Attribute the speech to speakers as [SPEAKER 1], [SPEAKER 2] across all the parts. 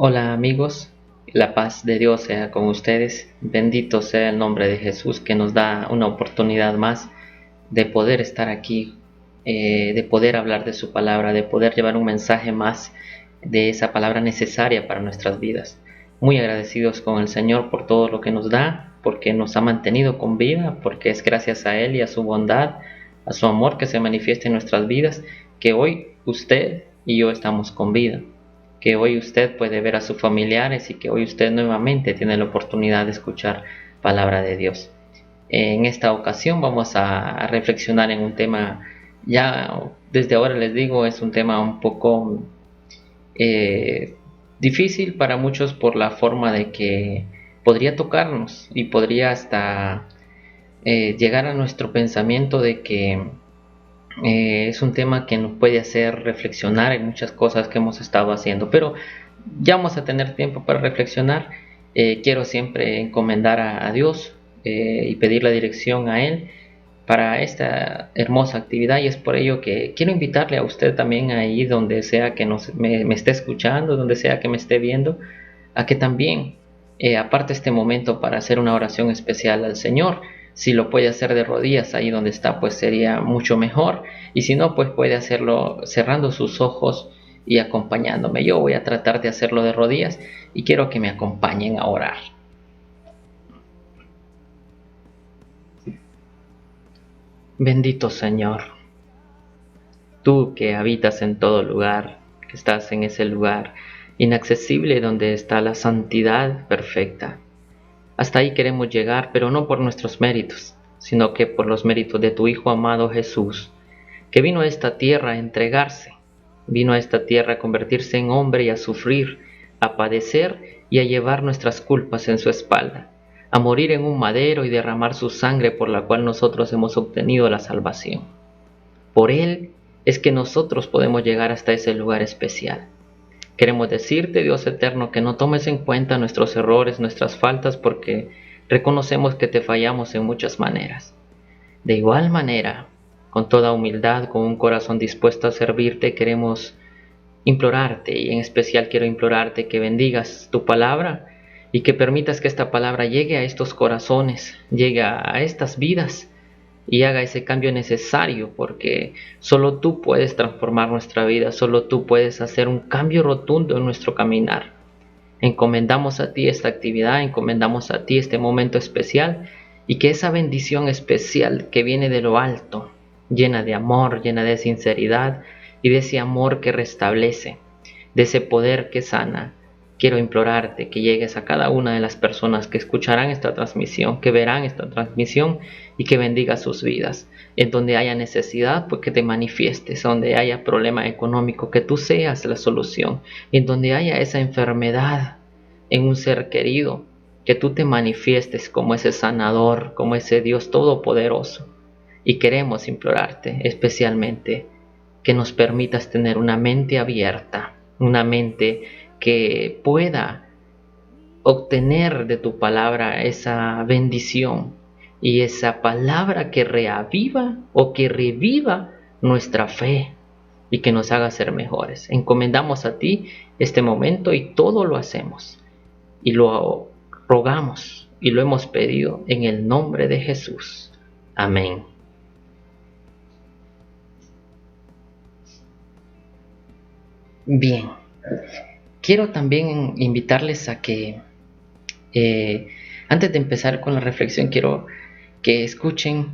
[SPEAKER 1] Hola amigos, la paz de Dios sea con ustedes. Bendito sea el nombre de Jesús que nos da una oportunidad más de poder estar aquí, de poder hablar de su palabra, de poder llevar un mensaje más de esa palabra necesaria para nuestras vidas. Muy agradecidos con el Señor por todo lo que nos da, porque nos ha mantenido con vida, porque es gracias a Él y a su bondad, a su amor que se manifiesta en nuestras vidas, que hoy usted y yo estamos con vida, que hoy usted puede ver a sus familiares y que hoy usted nuevamente tiene la oportunidad de escuchar palabra de Dios. En esta ocasión vamos a reflexionar en un tema, ya desde ahora les digo, es un tema un poco difícil para muchos por la forma de que podría tocarnos y podría hasta llegar a nuestro pensamiento de que es un tema que nos puede hacer reflexionar en muchas cosas que hemos estado haciendo, pero ya vamos a tener tiempo para reflexionar. Quiero siempre encomendar a Dios y pedir la dirección a Él para esta hermosa actividad, y es por ello que quiero invitarle a usted también ahí donde sea que me esté escuchando, donde sea que me esté viendo, a que también aparte este momento para hacer una oración especial al Señor. Si lo puede hacer de rodillas ahí donde está, pues sería mucho mejor, y si no, pues puede hacerlo cerrando sus ojos y acompañándome. Yo voy a tratar de hacerlo de rodillas y quiero que me acompañen a orar. Bendito Señor, tú que habitas en todo lugar, que estás en ese lugar inaccesible donde está la santidad perfecta. Hasta ahí queremos llegar, pero no por nuestros méritos, sino que por los méritos de tu Hijo amado Jesús, que vino a esta tierra a entregarse, vino a esta tierra a convertirse en hombre y a sufrir, a padecer y a llevar nuestras culpas en su espalda, a morir en un madero y derramar su sangre por la cual nosotros hemos obtenido la salvación. Por Él es que nosotros podemos llegar hasta ese lugar especial. Queremos decirte, Dios eterno, que no tomes en cuenta nuestros errores, nuestras faltas, porque reconocemos que te fallamos en muchas maneras. De igual manera, con toda humildad, con un corazón dispuesto a servirte, queremos implorarte, y en especial quiero implorarte que bendigas tu palabra y que permitas que esta palabra llegue a estos corazones, llegue a estas vidas y haga ese cambio necesario, porque solo tú puedes transformar nuestra vida, solo tú puedes hacer un cambio rotundo en nuestro caminar. Encomendamos a ti esta actividad, encomendamos a ti este momento especial, y que esa bendición especial que viene de lo alto, llena de amor, llena de sinceridad y de ese amor que restablece, de ese poder que sana, quiero implorarte que llegues a cada una de las personas que escucharán esta transmisión, que verán esta transmisión, y que bendiga sus vidas. En donde haya necesidad, pues que te manifiestes. Donde haya problema económico, que tú seas la solución. En donde haya esa enfermedad en un ser querido, que tú te manifiestes como ese sanador, como ese Dios todopoderoso. Y queremos implorarte especialmente que nos permitas tener una mente abierta, una mente que pueda obtener de tu palabra esa bendición y esa palabra que reaviva o que reviva nuestra fe y que nos haga ser mejores. Encomendamos a ti este momento y todo lo hacemos y lo rogamos y lo hemos pedido en el nombre de Jesús. Amén. Bien, quiero también invitarles a que antes de empezar con la reflexión, quiero que escuchen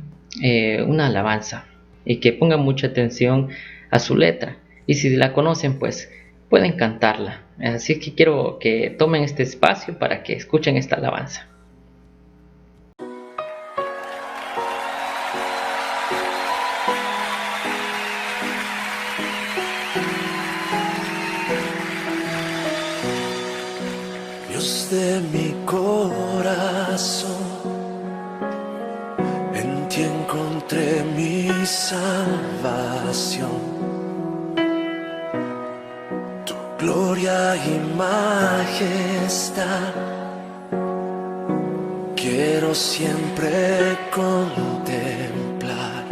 [SPEAKER 1] una alabanza y que pongan mucha atención a su letra. Y si la conocen, pues pueden cantarla. Así que quiero que tomen este espacio para que escuchen esta alabanza.
[SPEAKER 2] Dios de mi corazón, en ti encontré mi salvación. Tu gloria y majestad quiero siempre contemplar.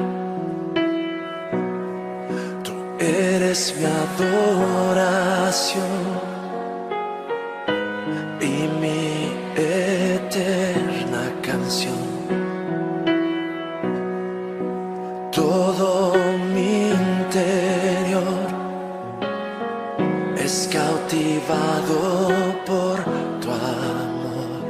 [SPEAKER 2] Tú eres mi adoración, Todo mi interior es cautivado por tu amor.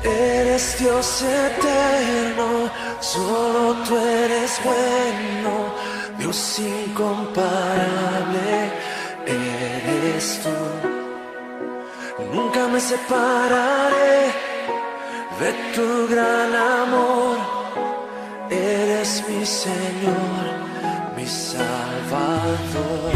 [SPEAKER 2] Eres Dios eterno, solo tú eres bueno, Dios incomparable eres tú. Nunca me separaré de tu gran amor. Eres mi Señor, mi Salvador.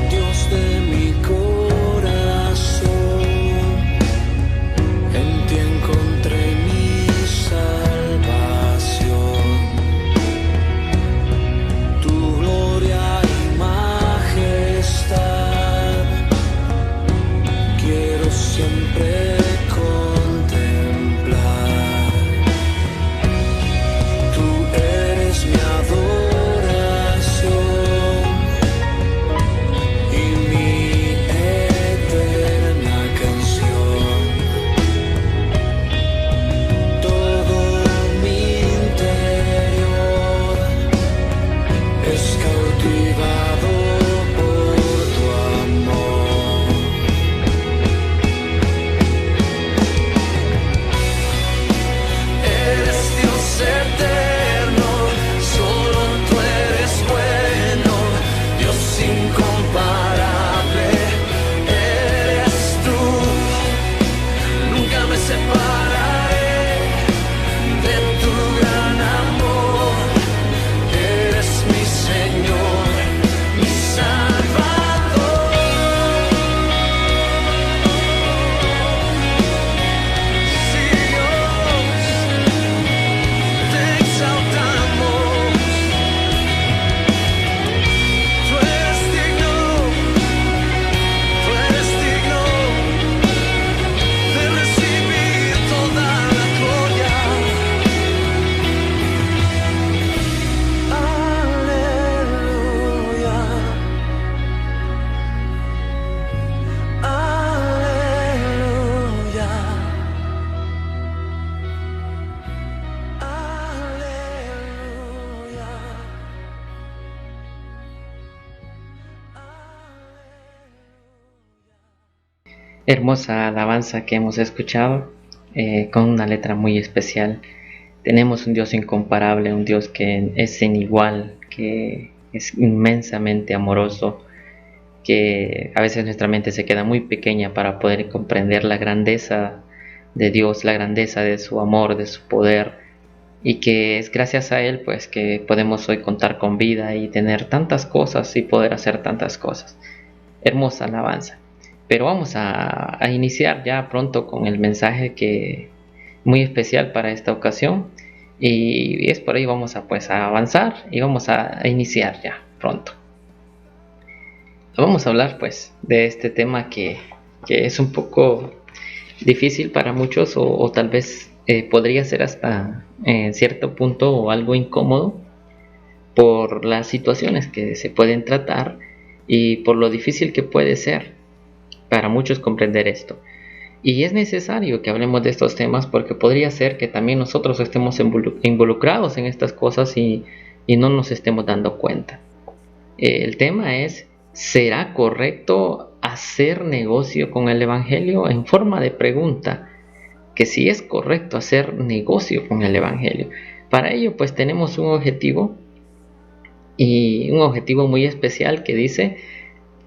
[SPEAKER 2] Dios de mi corazón, en ti encontré mi salvación. Tu gloria y majestad quiero siempre contemplar. Tú eres mi adoración y mi eterna canción. Todo mi interior es cautivado por tu amor. Eres Dios eterno, solo tú eres bueno, Dios incomparable eres tú. Nunca me separaré de tu gran amor. Eres mi Señor, mi Salvador. Sí, Dios, te exaltamos. Tú eres digno de recibir toda la gloria. Aleluya, aleluya, aleluya.
[SPEAKER 1] Hermosa alabanza que hemos escuchado, con una letra muy especial. Tenemos un Dios incomparable, un Dios que es sin igual, que es inmensamente amoroso, que a veces nuestra mente se queda muy pequeña para poder comprender la grandeza de Dios, la grandeza de su amor, de su poder, y que es gracias a Él pues que podemos hoy contar con vida y tener tantas cosas y poder hacer tantas cosas. Hermosa alabanza. Pero vamos a iniciar ya pronto con el mensaje que muy especial para esta ocasión, y es por ahí vamos a avanzar y vamos a iniciar ya pronto. Vamos a hablar pues de este tema que es un poco difícil para muchos, o tal vez podría ser hasta en cierto punto o algo incómodo por las situaciones que se pueden tratar y por lo difícil que puede ser para muchos comprender esto. Y es necesario que hablemos de estos temas porque podría ser que también nosotros estemos involucrados en estas cosas y no nos estemos dando cuenta. El tema es: ¿será correcto hacer negocio con el Evangelio? En forma de pregunta, que si es correcto hacer negocio con el Evangelio. Para ello pues tenemos un objetivo, y un objetivo muy especial, que dice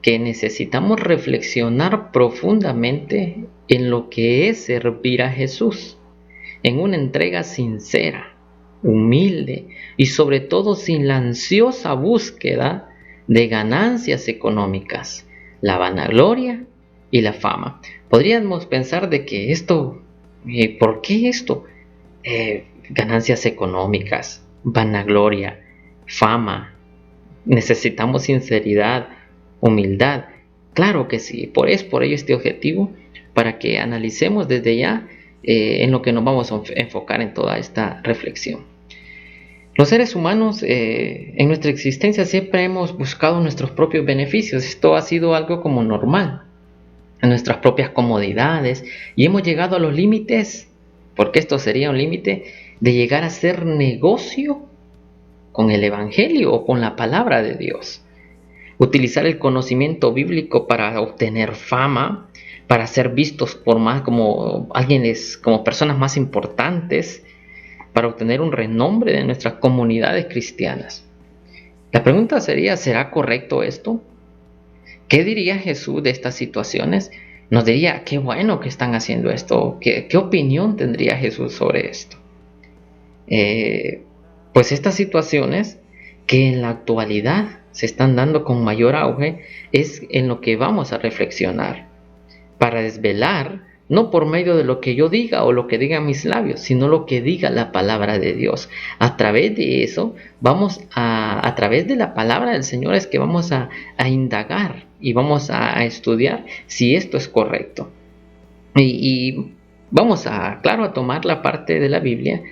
[SPEAKER 1] que necesitamos reflexionar profundamente en lo que es servir a Jesús, en una entrega sincera, humilde y sobre todo sin la ansiosa búsqueda de ganancias económicas, la vanagloria y la fama. Podríamos pensar de que esto, ¿por qué esto? Ganancias económicas, vanagloria, fama. Necesitamos sinceridad, humildad. Claro que sí, por ello este objetivo, para que analicemos desde ya en lo que nos vamos a enfocar en toda esta reflexión. Los seres humanos en nuestra existencia siempre hemos buscado nuestros propios beneficios. Esto ha sido algo como normal, en nuestras propias comodidades, y hemos llegado a los límites, porque esto sería un límite, de llegar a hacer negocio con el Evangelio o con la palabra de Dios. Utilizar el conocimiento bíblico para obtener fama, para ser vistos por más como como personas más importantes, para obtener un renombre de nuestras comunidades cristianas. La pregunta sería, ¿será correcto esto? ¿Qué diría Jesús de estas situaciones? Nos diría, qué bueno que están haciendo esto. ¿Qué opinión tendría Jesús sobre esto? Pues estas situaciones que en la actualidad se están dando con mayor auge es en lo que vamos a reflexionar para desvelar, no por medio de lo que yo diga o lo que digan mis labios, sino lo que diga la palabra de Dios. A través de eso, a través de la palabra del Señor es que vamos a indagar y vamos a estudiar si esto es correcto. Y vamos a tomar la parte de la Biblia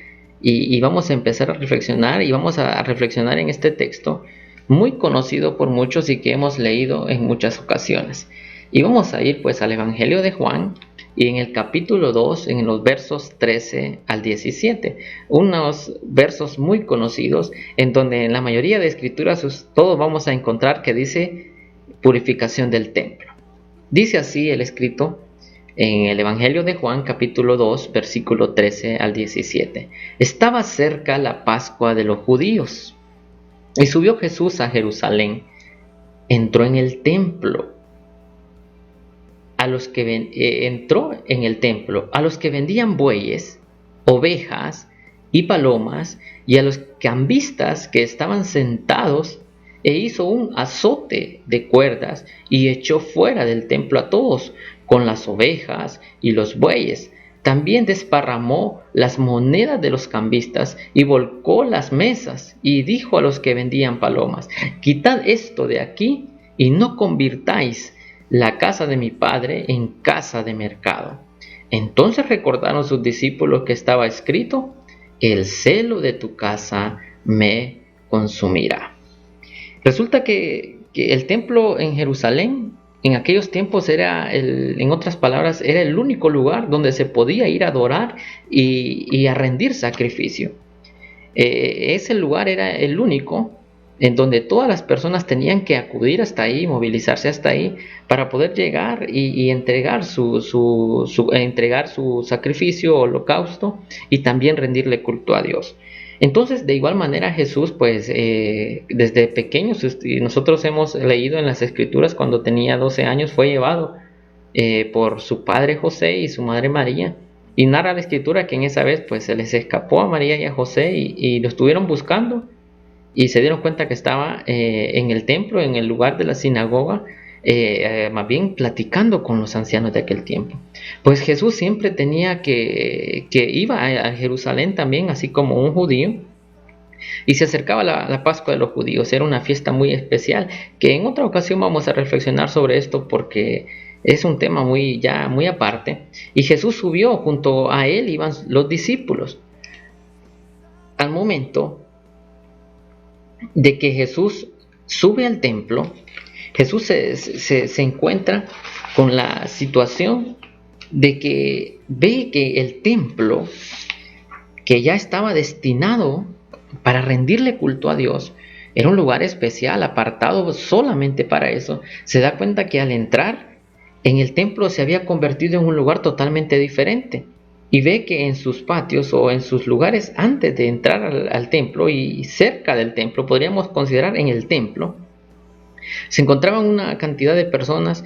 [SPEAKER 1] y vamos a empezar a reflexionar, y vamos a reflexionar en este texto muy conocido por muchos y que hemos leído en muchas ocasiones. Y vamos a ir pues al Evangelio de Juan, y en el capítulo 2, en los versos 13 al 17, unos versos muy conocidos en donde en la mayoría de escrituras todos vamos a encontrar que dice purificación del templo. Dice así el escrito en el Evangelio de Juan, capítulo 2, versículo 13 al 17. Estaba cerca la Pascua de los judíos, y subió Jesús a Jerusalén. Entró en el templo. Entró en el templo a los que vendían bueyes, ovejas y palomas, y a los cambistas que estaban sentados, e hizo un azote de cuerdas y echó fuera del templo a todos con las ovejas y los bueyes. También desparramó las monedas de los cambistas y volcó las mesas, y dijo a los que vendían palomas: quitad esto de aquí y no convirtáis la casa de mi padre en casa de mercado. Entonces recordaron sus discípulos que estaba escrito: el celo de tu casa me consumirá. Resulta que el templo en Jerusalén en aquellos tiempos en otras palabras, era el único lugar donde se podía ir a adorar y a rendir sacrificio. Ese lugar era el único en donde todas las personas tenían que acudir hasta ahí, movilizarse hasta ahí, para poder llegar y entregar entregar su sacrificio o holocausto, y también rendirle culto a Dios. Entonces, de igual manera, Jesús, pues, desde pequeños, nosotros hemos leído en las Escrituras, cuando tenía 12 años, fue llevado por su padre José y su madre María, y narra la Escritura que en esa vez, pues, se les escapó a María y a José, y lo estuvieron buscando, y se dieron cuenta que estaba en el templo, en el lugar de la sinagoga, más bien platicando con los ancianos de aquel tiempo. Pues Jesús siempre tenía que iba a Jerusalén también, así como un judío, y se acercaba la Pascua de los judíos. Era una fiesta muy especial, que en otra ocasión vamos a reflexionar sobre esto, porque es un tema muy aparte. Y Jesús subió, junto a él iban los discípulos. Al momento de que Jesús sube al templo, Jesús se encuentra con la situación de que ve que el templo, que ya estaba destinado para rendirle culto a Dios, era un lugar especial, apartado solamente para eso. Se da cuenta que al entrar en el templo se había convertido en un lugar totalmente diferente, y ve que en sus patios o en sus lugares antes de entrar al templo y cerca del templo, podríamos considerar en el templo, se encontraban una cantidad de personas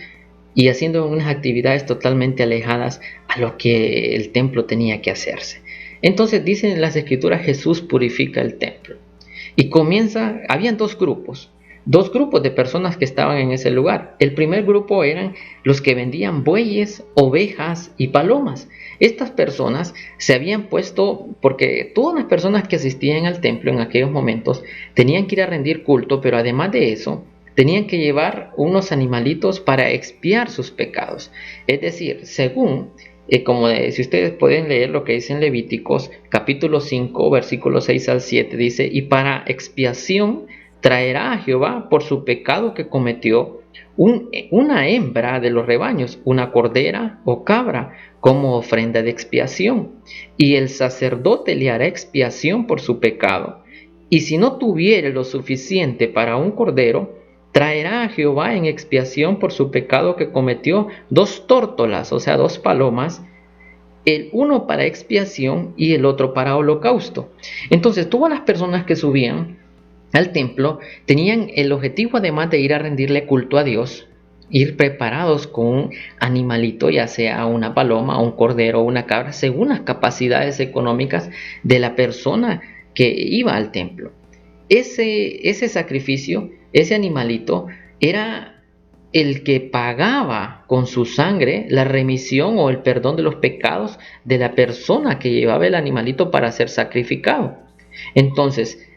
[SPEAKER 1] y haciendo unas actividades totalmente alejadas a lo que el templo tenía que hacerse. Entonces, dicen las Escrituras, Jesús purifica el templo. Y habían dos grupos de personas que estaban en ese lugar. El primer grupo eran los que vendían bueyes, ovejas y palomas. Estas personas se habían puesto, porque todas las personas que asistían al templo en aquellos momentos tenían que ir a rendir culto, pero además de eso, tenían que llevar unos animalitos para expiar sus pecados. Es decir, según Si ustedes pueden leer lo que dice en Levíticos capítulo 5 versículos 6 al 7, dice: y para expiación traerá a Jehová por su pecado que cometió una hembra de los rebaños, una cordera o cabra, como ofrenda de expiación, y el sacerdote le hará expiación por su pecado. Y si no tuviere lo suficiente para un cordero, traerá a Jehová en expiación por su pecado que cometió 2 tórtolas, o sea, 2 palomas, el uno para expiación y el otro para holocausto. Entonces, todas las personas que subían al templo tenían el objetivo, además de ir a rendirle culto a Dios, ir preparados con un animalito, ya sea una paloma, un cordero o una cabra, según las capacidades económicas de la persona que iba al templo. Ese sacrificio, ese animalito, era el que pagaba con su sangre la remisión o el perdón de los pecados de la persona que llevaba el animalito para ser sacrificado. Entonces,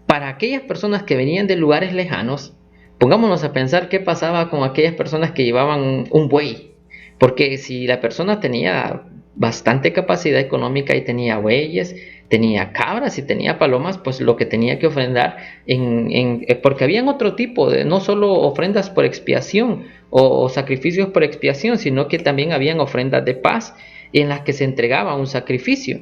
[SPEAKER 1] para aquellas personas que venían de lugares lejanos, pongámonos a pensar qué pasaba con aquellas personas que llevaban un buey. Porque si la persona tenía bastante capacidad económica y tenía bueyes, tenía cabras y tenía palomas, pues lo que tenía que ofrendar, porque habían otro tipo de, no solo ofrendas por expiación o sacrificios por expiación, sino que también habían ofrendas de paz en las que se entregaba un sacrificio.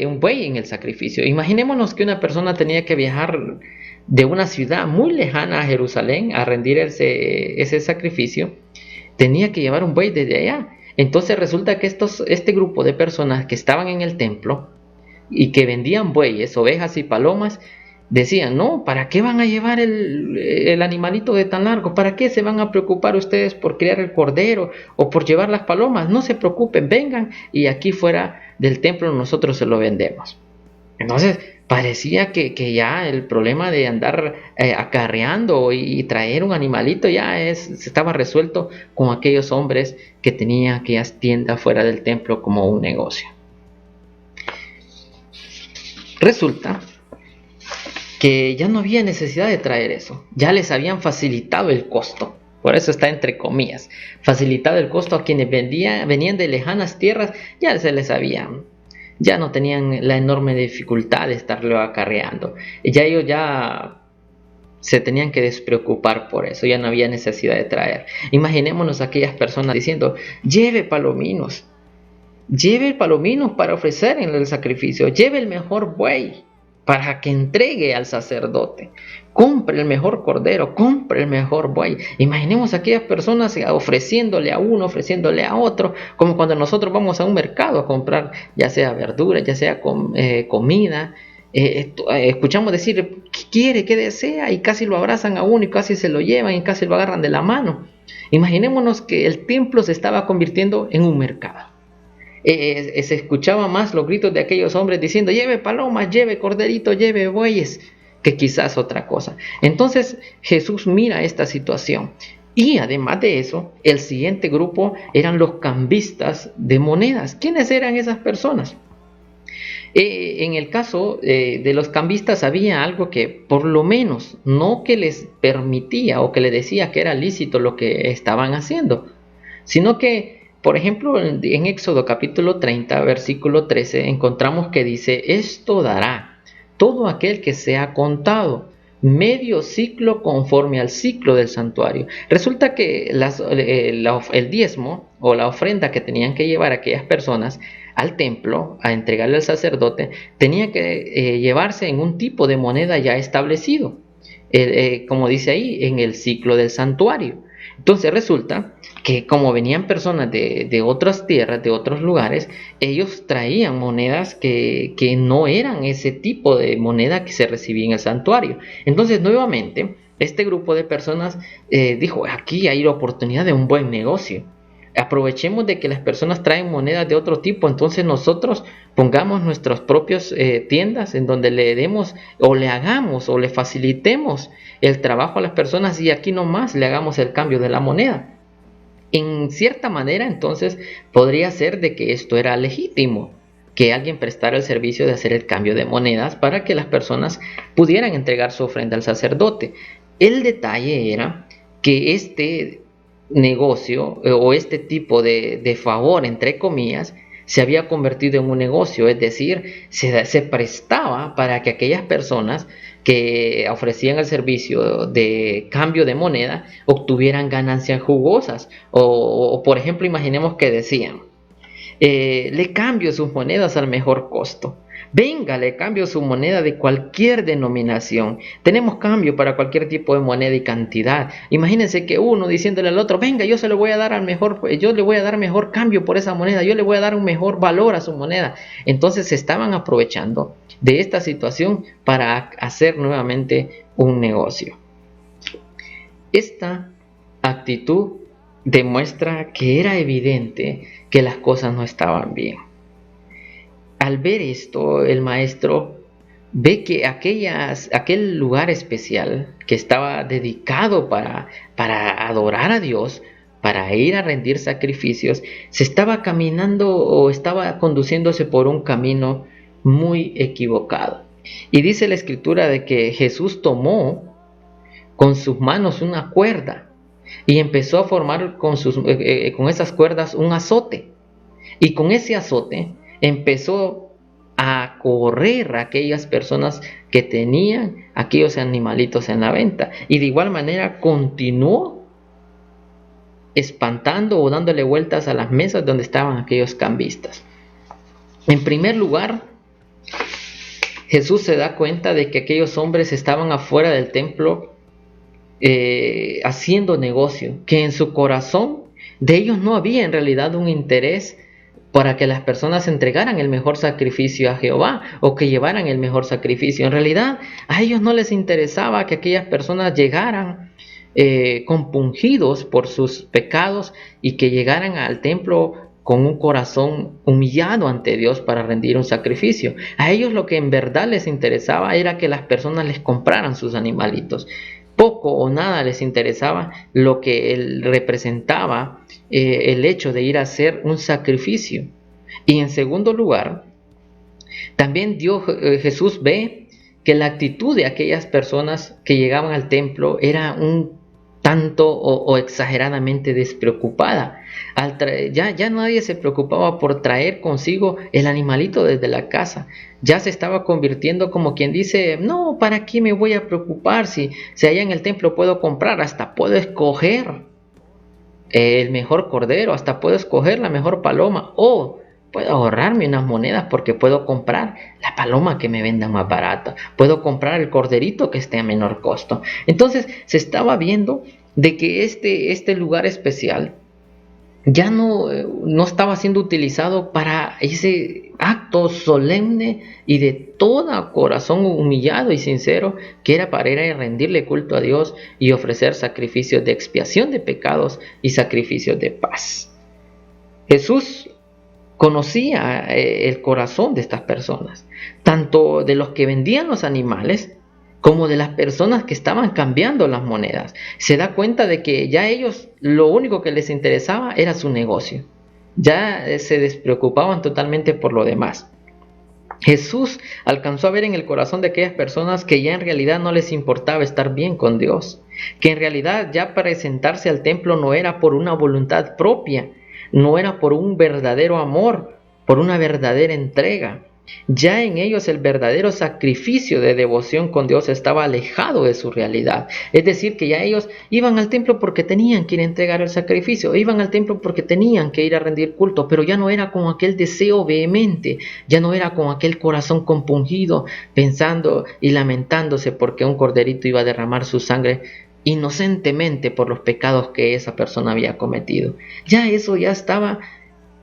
[SPEAKER 1] Un buey en el sacrificio. Imaginémonos que una persona tenía que viajar de una ciudad muy lejana a Jerusalén a rendir ese sacrificio. Tenía que llevar un buey desde allá. Entonces resulta que este grupo de personas que estaban en el templo y que vendían bueyes, ovejas y palomas, decían: no, ¿para qué van a llevar el animalito de tan largo? ¿Para qué se van a preocupar ustedes por criar el cordero o por llevar las palomas? No se preocupen, vengan y aquí fuera del templo nosotros se lo vendemos. Entonces parecía que ya el problema de andar acarreando y traer un animalito se estaba resuelto con aquellos hombres que tenían aquellas tiendas fuera del templo como un negocio. Resulta que ya no había necesidad de traer eso, ya les habían facilitado el costo, por eso está entre comillas, facilitado el costo a quienes venían de lejanas tierras, ya no tenían la enorme dificultad de estarlo acarreando, ellos ya se tenían que despreocupar por eso, ya no había necesidad de traer. Imaginémonos a aquellas personas diciendo: lleve palominos para ofrecer en el sacrificio, lleve el mejor buey para que entregue al sacerdote, compre el mejor cordero, compre el mejor buey. Imaginemos a aquellas personas ofreciéndole a uno, ofreciéndole a otro, como cuando nosotros vamos a un mercado a comprar ya sea verduras, ya sea comida. Escuchamos decir: ¿qué quiere? ¿Qué desea? Y casi lo abrazan a uno y casi se lo llevan y casi lo agarran de la mano. Imaginémonos que el templo se estaba convirtiendo en un mercado. Se escuchaba más los gritos de aquellos hombres diciendo: lleve palomas, lleve corderito, lleve bueyes, que quizás otra cosa. Entonces Jesús mira esta situación. Y además de eso, el siguiente grupo eran los cambistas de monedas. ¿Quiénes eran esas personas? En el caso de los cambistas había algo que por lo menos no que les permitía o que les decía que era lícito lo que estaban haciendo, sino que, por ejemplo, en Éxodo capítulo 30, versículo 13, encontramos que dice: esto dará todo aquel que sea contado, medio ciclo conforme al ciclo del santuario. Resulta que el diezmo o la ofrenda que tenían que llevar aquellas personas al templo a entregarle al sacerdote tenía que llevarse en un tipo de moneda ya establecido, como dice ahí, en el ciclo del santuario. Entonces resulta que como venían personas de otras tierras, de otros lugares, ellos traían monedas que no eran ese tipo de moneda que se recibía en el santuario. Entonces nuevamente este grupo de personas dijo: aquí hay la oportunidad de un buen negocio. Aprovechemos de que las personas traen monedas de otro tipo, entonces nosotros pongamos nuestras propias tiendas en donde le demos o le hagamos o le facilitemos el trabajo a las personas y aquí nomás le hagamos el cambio de la moneda. En cierta manera, entonces, podría ser de que esto era legítimo, que alguien prestara el servicio de hacer el cambio de monedas para que las personas pudieran entregar su ofrenda al sacerdote. El detalle era que negocio o este tipo de favor, entre comillas, se había convertido en un negocio, es decir, se prestaba para que aquellas personas que ofrecían el servicio de cambio de moneda obtuvieran ganancias jugosas. O por ejemplo, imaginemos que decían, le cambio sus monedas al mejor costo. Venga, le cambio su moneda de cualquier denominación. Tenemos cambio para cualquier tipo de moneda y cantidad. Imagínense que uno diciéndole al otro, venga, yo se lo voy a dar al mejor, yo le voy a dar mejor cambio por esa moneda, yo le voy a dar un mejor valor a su moneda. Entonces se estaban aprovechando de esta situación para hacer nuevamente un negocio. Esta actitud demuestra que era evidente que las cosas no estaban bien. Al ver esto, el maestro ve que aquel lugar especial que estaba dedicado para adorar a Dios, para ir a rendir sacrificios, se estaba caminando o estaba conduciéndose por un camino muy equivocado. Y dice la escritura de que Jesús tomó con sus manos una cuerda y empezó a formar con esas cuerdas un azote. Y con ese azote empezó a correr a aquellas personas que tenían aquellos animalitos en la venta. Y de igual manera continuó espantando o dándole vueltas a las mesas donde estaban aquellos cambistas. En primer lugar, Jesús se da cuenta de que aquellos hombres estaban afuera del templo haciendo negocio, que en su corazón de ellos no había en realidad un interés para que las personas entregaran el mejor sacrificio a Jehová o que llevaran el mejor sacrificio. En realidad a ellos no les interesaba que aquellas personas llegaran compungidos por sus pecados y que llegaran al templo con un corazón humillado ante Dios para rendir un sacrificio. A ellos lo que en verdad les interesaba era que las personas les compraran sus animalitos. Poco o nada les interesaba lo que él representaba el hecho de ir a hacer un sacrificio. Y en segundo lugar, también Jesús ve que la actitud de aquellas personas que llegaban al templo era un tanto o exageradamente despreocupada. Ya nadie se preocupaba por traer consigo el animalito desde la casa. Ya se estaba convirtiendo como quien dice, no, ¿para qué me voy a preocupar si allá en el templo puedo comprar? Hasta puedo escoger el mejor cordero, hasta puedo escoger la mejor paloma, o puedo ahorrarme unas monedas porque puedo comprar la paloma que me venda más barata, puedo comprar el corderito que esté a menor costo. Entonces se estaba viendo de que este lugar especial ya no estaba siendo utilizado para ese acto solemne y de todo corazón humillado y sincero que era para ir a rendirle culto a Dios y ofrecer sacrificios de expiación de pecados y sacrificios de paz. Jesús conocía el corazón de estas personas, tanto de los que vendían los animales como de las personas que estaban cambiando las monedas. Se da cuenta de que ya ellos lo único que les interesaba era su negocio. Ya se despreocupaban totalmente por lo demás. Jesús alcanzó a ver en el corazón de aquellas personas que ya en realidad no les importaba estar bien con Dios, que en realidad ya presentarse al templo no era por una voluntad propia, no era por un verdadero amor, por una verdadera entrega. Ya en ellos el verdadero sacrificio de devoción con Dios estaba alejado de su realidad. Es decir, que ya ellos iban al templo porque tenían que ir a entregar el sacrificio, iban al templo porque tenían que ir a rendir culto, pero ya no era con aquel deseo vehemente, ya no era con aquel corazón compungido, pensando y lamentándose porque un corderito iba a derramar su sangre inocentemente por los pecados que esa persona había cometido. Ya eso ya estaba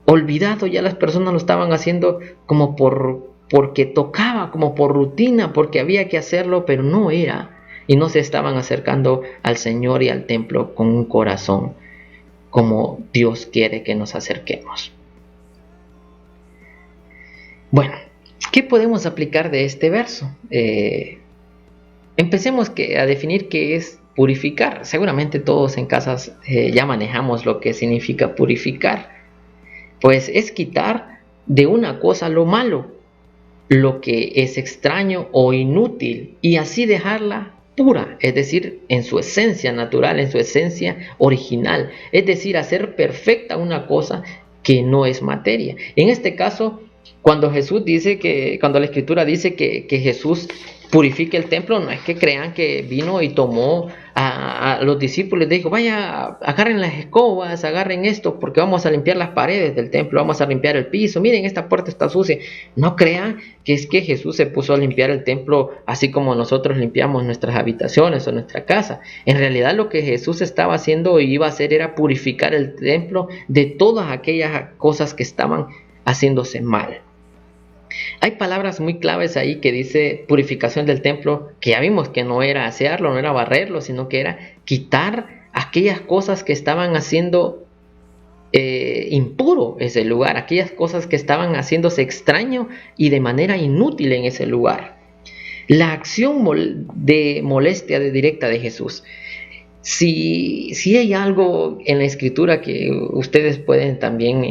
[SPEAKER 1] olvidado, ya las personas lo estaban haciendo como porque tocaba, como por rutina, porque había que hacerlo, pero no era, y no se estaban acercando al Señor y al templo con un corazón como Dios quiere que nos acerquemos. Bueno, ¿qué podemos aplicar de este verso? Empecemos a definir qué es purificar. Seguramente todos en casas ya manejamos lo que significa purificar. Pues es quitar de una cosa lo malo, lo que es extraño o inútil, y así dejarla pura, es decir, en su esencia natural, en su esencia original, es decir, hacer perfecta una cosa que no es materia. En este caso, cuando Jesús dice cuando la Escritura dice que Jesús purifique el templo, no es que crean que vino y tomó a los discípulos y les dijo, vaya, agarren las escobas, agarren esto, porque vamos a limpiar las paredes del templo, vamos a limpiar el piso, miren, esta puerta está sucia. No crean que es que Jesús se puso a limpiar el templo así como nosotros limpiamos nuestras habitaciones o nuestra casa. En realidad lo que Jesús estaba haciendo y iba a hacer era purificar el templo de todas aquellas cosas que estaban haciéndose mal. Hay palabras muy claves ahí que dice purificación del templo, que ya vimos que no era asearlo, no era barrerlo, sino que era quitar aquellas cosas que estaban haciendo impuro ese lugar, aquellas cosas que estaban haciéndose extraño y de manera inútil en ese lugar. La acción de molestia directa de Jesús. Si hay algo en la Escritura que ustedes pueden también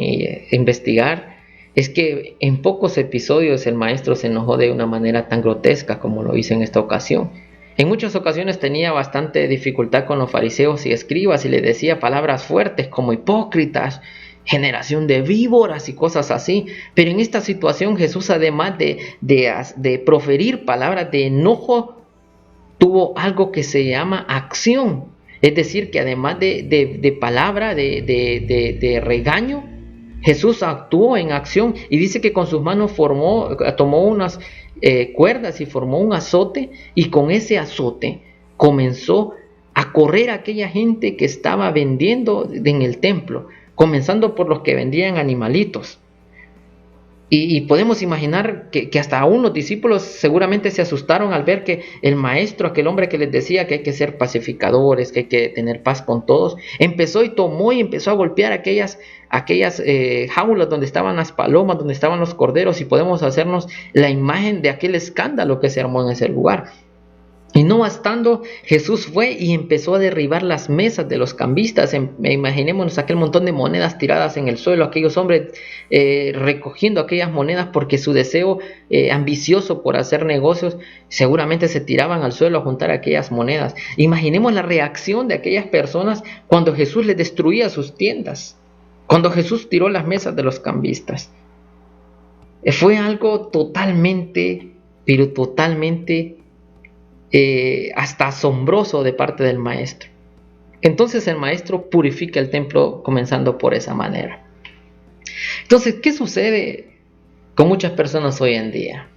[SPEAKER 1] investigar, es que en pocos episodios el maestro se enojó de una manera tan grotesca como lo hizo en esta ocasión. En muchas ocasiones tenía bastante dificultad con los fariseos y escribas y les decía palabras fuertes como hipócritas, generación de víboras y cosas así. Pero en esta situación Jesús, además de proferir palabras de enojo, tuvo algo que se llama acción. Es decir, que además de palabra, de regaño, Jesús actuó en acción y dice que con sus manos tomó unas cuerdas y formó un azote, y con ese azote comenzó a correr a aquella gente que estaba vendiendo en el templo, comenzando por los que vendían animalitos. Y podemos imaginar que hasta unos discípulos seguramente se asustaron al ver que el maestro, aquel hombre que les decía que hay que ser pacificadores, que hay que tener paz con todos, empezó a golpear aquellas jaulas donde estaban las palomas, donde estaban los corderos, y podemos hacernos la imagen de aquel escándalo que se armó en ese lugar. Y no bastando, Jesús fue y empezó a derribar las mesas de los cambistas. Imaginémonos aquel montón de monedas tiradas en el suelo, aquellos hombres recogiendo aquellas monedas porque su deseo ambicioso por hacer negocios, seguramente se tiraban al suelo a juntar aquellas monedas. Imaginemos la reacción de aquellas personas cuando Jesús les destruía sus tiendas, cuando Jesús tiró las mesas de los cambistas. Fue algo totalmente, pero totalmente hasta asombroso de parte del maestro. Entonces el maestro purifica el templo comenzando por esa manera. Entonces, ¿qué sucede con muchas personas hoy en día?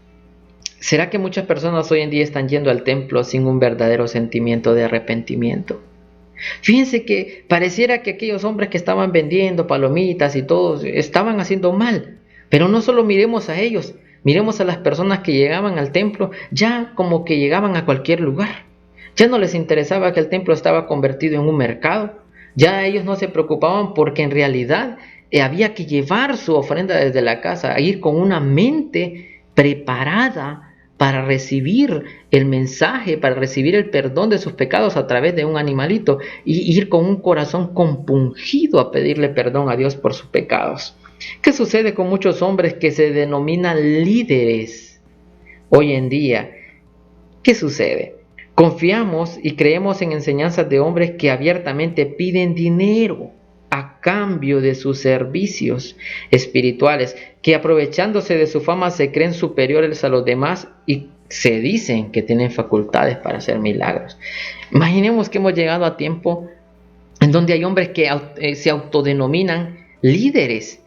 [SPEAKER 1] ¿Será que muchas personas hoy en día están yendo al templo sin un verdadero sentimiento de arrepentimiento? Fíjense que pareciera que aquellos hombres que estaban vendiendo palomitas y todos estaban haciendo mal, pero no solo miremos a ellos, miremos a las personas que llegaban al templo, ya como que llegaban a cualquier lugar. Ya no les interesaba que el templo estaba convertido en un mercado. Ya ellos no se preocupaban porque en realidad había que llevar su ofrenda desde la casa, a ir con una mente preparada para recibir el mensaje, para recibir el perdón de sus pecados a través de un animalito, y ir con un corazón compungido a pedirle perdón a Dios por sus pecados. ¿Qué sucede con muchos hombres que se denominan líderes hoy en día? ¿Qué sucede? Confiamos y creemos en enseñanzas de hombres que abiertamente piden dinero a cambio de sus servicios espirituales, que aprovechándose de su fama se creen superiores a los demás y se dicen que tienen facultades para hacer milagros. Imaginemos que hemos llegado a tiempo en donde hay hombres que se autodenominan líderes,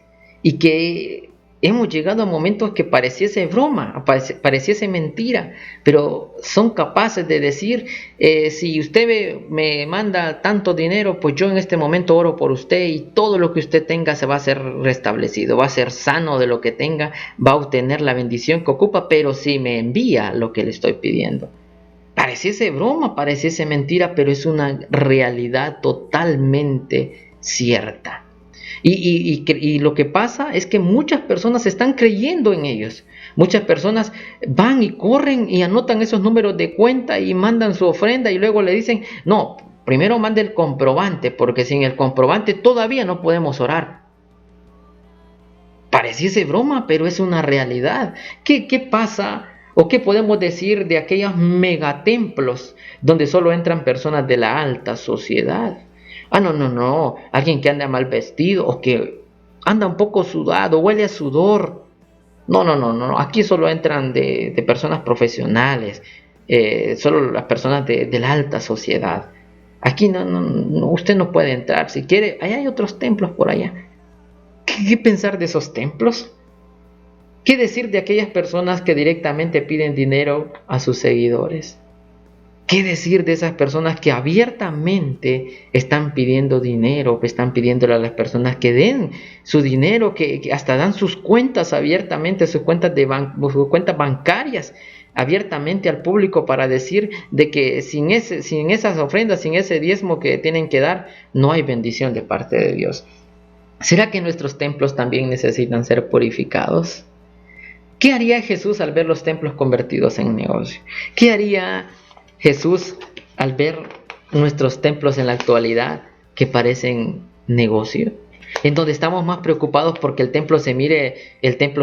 [SPEAKER 1] y que hemos llegado a momentos que pareciese broma, pareciese mentira, pero son capaces de decir, si usted me manda tanto dinero, pues yo en este momento oro por usted y todo lo que usted tenga se va a ser restablecido, va a ser sano de lo que tenga, va a obtener la bendición que ocupa, pero si me envía lo que le estoy pidiendo. Pareciese broma, pareciese mentira, pero es una realidad totalmente cierta. Y lo que pasa es que muchas personas están creyendo en ellos. Muchas personas van y corren y anotan esos números de cuenta y mandan su ofrenda, y luego le dicen, no, primero mande el comprobante, porque sin el comprobante todavía no podemos orar. Pareciese broma, pero es una realidad. ¿Qué pasa ¿O qué podemos decir de aquellos megatemplos donde solo entran personas de la alta sociedad? No, alguien que anda mal vestido o que anda un poco sudado, huele a sudor. No, aquí solo entran de personas profesionales, solo las personas de la alta sociedad. Aquí no, usted no puede entrar. Si quiere, allá hay otros templos por allá. ¿Qué pensar de esos templos? ¿Qué decir de aquellas personas que directamente piden dinero a sus seguidores? ¿Qué decir de esas personas que abiertamente están pidiendo dinero, que están pidiéndole a las personas que den su dinero, que hasta dan sus cuentas abiertamente, sus cuentas bancarias abiertamente al público para decir de que sin esas ofrendas, sin ese diezmo que tienen que dar, no hay bendición de parte de Dios? ¿Será que nuestros templos también necesitan ser purificados? ¿Qué haría Jesús al ver los templos convertidos en negocio? ¿Qué haría Jesús al ver nuestros templos en la actualidad que parecen negocio? En donde estamos más preocupados porque el templo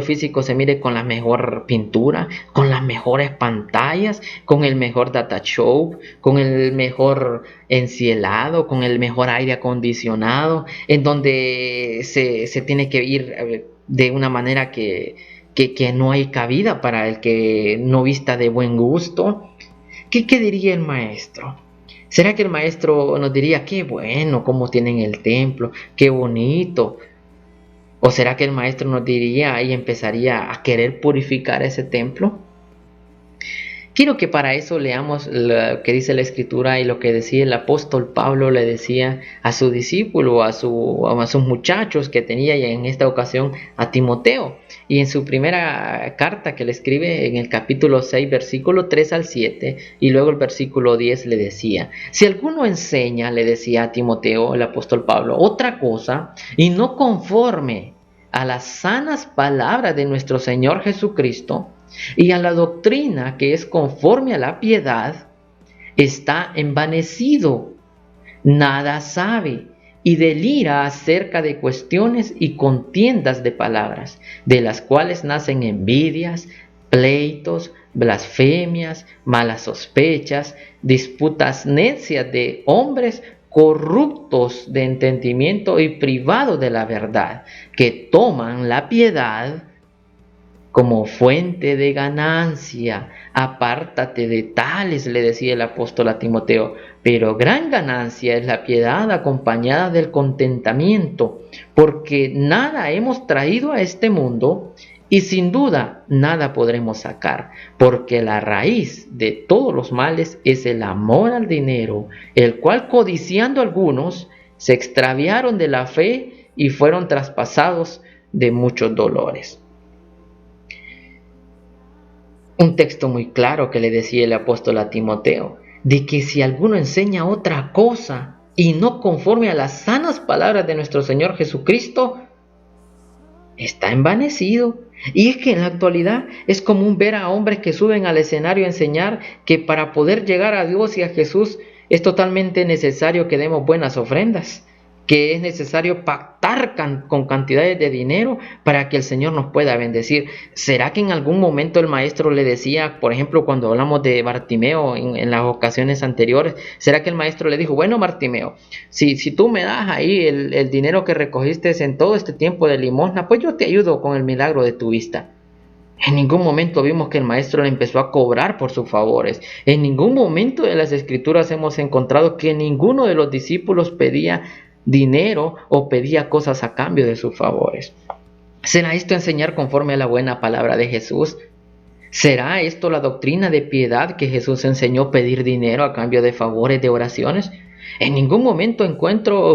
[SPEAKER 1] físico se mire con la mejor pintura, con las mejores pantallas, con el mejor data show, con el mejor encielado, con el mejor aire acondicionado, en donde se tiene que ir de una manera que no hay cabida para el que no vista de buen gusto. ¿Qué diría el maestro? ¿Será que el maestro nos diría, qué bueno, cómo tienen el templo, qué bonito? ¿O será que el maestro nos diría y empezaría a querer purificar ese templo? Quiero que para eso leamos lo que dice la Escritura y lo que decía el apóstol Pablo le decía a su discípulo, a sus muchachos que tenía y en esta ocasión a Timoteo. Y en su primera carta que le escribe en el capítulo 6, versículo 3 al 7, y luego el versículo 10 le decía, si alguno enseña, le decía a Timoteo el apóstol Pablo, otra cosa, y no conforme a las sanas palabras de nuestro Señor Jesucristo, y a la doctrina que es conforme a la piedad, está envanecido, nada sabe y delira acerca de cuestiones y contiendas de palabras, de las cuales nacen envidias, pleitos, blasfemias, malas sospechas, disputas necias de hombres corruptos de entendimiento y privados de la verdad, que toman la piedad como fuente de ganancia. Apártate de tales, le decía el apóstol a Timoteo, pero gran ganancia es la piedad acompañada del contentamiento, porque nada hemos traído a este mundo y sin duda nada podremos sacar, porque la raíz de todos los males es el amor al dinero, el cual codiciando algunos se extraviaron de la fe y fueron traspasados de muchos dolores. Un texto muy claro que le decía el apóstol a Timoteo, de que si alguno enseña otra cosa y no conforme a las sanas palabras de nuestro Señor Jesucristo, está envanecido. Y es que en la actualidad es común ver a hombres que suben al escenario a enseñar que para poder llegar a Dios y a Jesús es totalmente necesario que demos buenas ofrendas, que es necesario pactar con cantidades de dinero para que el Señor nos pueda bendecir. ¿Será que en algún momento el maestro le decía, por ejemplo, cuando hablamos de Bartimeo en las ocasiones anteriores, será que el maestro le dijo, bueno Bartimeo, si tú me das ahí el dinero que recogiste en todo este tiempo de limosna, pues yo te ayudo con el milagro de tu vista? En ningún momento vimos que el maestro le empezó a cobrar por sus favores. En ningún momento de las escrituras hemos encontrado que ninguno de los discípulos pedía dinero o pedía cosas a cambio de sus favores. ¿Será esto enseñar conforme a la buena palabra de Jesús? ¿Será esto la doctrina de piedad que Jesús enseñó, pedir dinero a cambio de favores, de oraciones? En ningún momento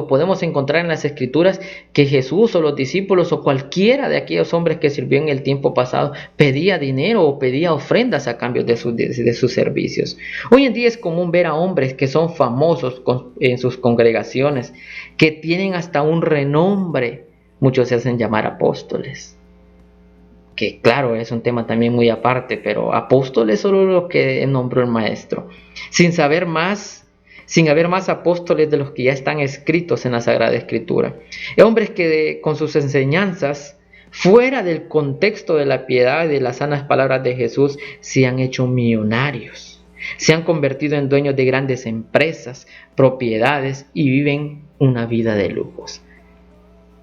[SPEAKER 1] podemos encontrar en las escrituras que Jesús o los discípulos o cualquiera de aquellos hombres que sirvió en el tiempo pasado pedía dinero o pedía ofrendas a cambio de sus servicios. Hoy en día es común ver a hombres que son famosos en sus congregaciones, que tienen hasta un renombre. Muchos se hacen llamar apóstoles, que claro, es un tema también muy aparte, pero apóstoles es solo lo que nombró el maestro, sin haber más apóstoles de los que ya están escritos en la Sagrada Escritura. Hombres que con sus enseñanzas fuera del contexto de la piedad y de las sanas palabras de Jesús, se han hecho millonarios. Se han convertido en dueños de grandes empresas, propiedades y viven una vida de lujos.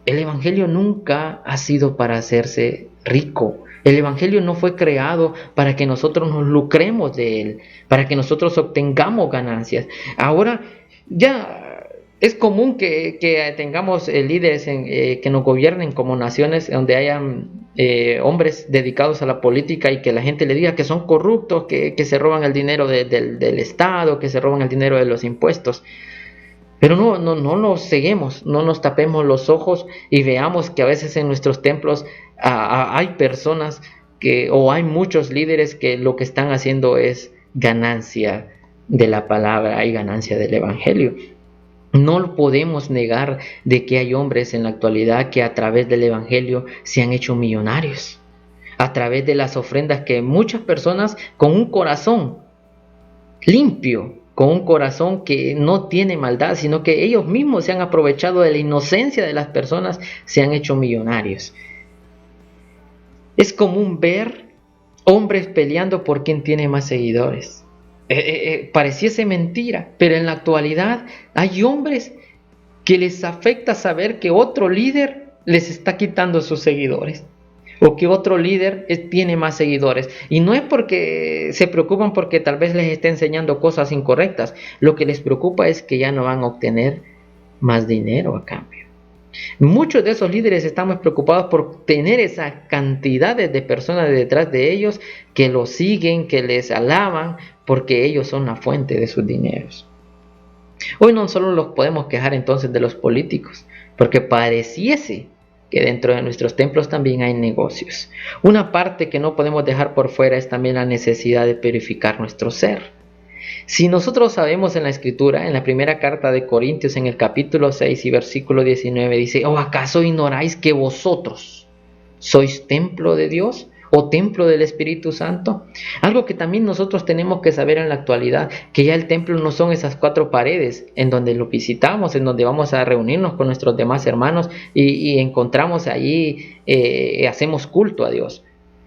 [SPEAKER 1] El Evangelio nunca ha sido para hacerse rico. El Evangelio no fue creado para que nosotros nos lucremos de él, para que nosotros obtengamos ganancias. Ahora ya es común que tengamos líderes que nos gobiernen como naciones donde hayan hombres dedicados a la política y que la gente le diga que son corruptos, que se roban el dinero del Estado, que se roban el dinero de los impuestos. Pero no nos ceguemos, no nos tapemos los ojos y veamos que a veces en nuestros templos hay personas o hay muchos líderes que lo que están haciendo es ganancia de la palabra y ganancia del Evangelio. No podemos negar de que hay hombres en la actualidad que a través del Evangelio se han hecho millonarios, a través de las ofrendas que muchas personas con un corazón limpio, con un corazón que no tiene maldad, sino que ellos mismos se han aprovechado de la inocencia de las personas, se han hecho millonarios. Es común ver hombres peleando por quién tiene más seguidores. Pareciese mentira, pero en la actualidad hay hombres que les afecta saber que otro líder les está quitando sus seguidores, o que otro líder tiene más seguidores, y no es porque se preocupan porque tal vez les esté enseñando cosas incorrectas. Lo que les preocupa es que ya no van a obtener más dinero a cambio. Muchos de esos líderes estamos preocupados por tener esas cantidades de personas detrás de ellos que los siguen, que les alaban, porque ellos son la fuente de sus dineros. Hoy no solo los podemos quejar entonces de los políticos, porque pareciese que dentro de nuestros templos también hay negocios. Una parte que no podemos dejar por fuera es también la necesidad de purificar nuestro ser. Si nosotros sabemos en la Escritura, en la primera carta de Corintios, en el capítulo 6 y versículo 19, dice: ¿O acaso ignoráis que vosotros sois templo de Dios o templo del Espíritu Santo? Algo que también nosotros tenemos que saber en la actualidad, que ya el templo no son esas 4 paredes en donde lo visitamos, en donde vamos a reunirnos con nuestros demás hermanos y encontramos allí, hacemos culto a Dios.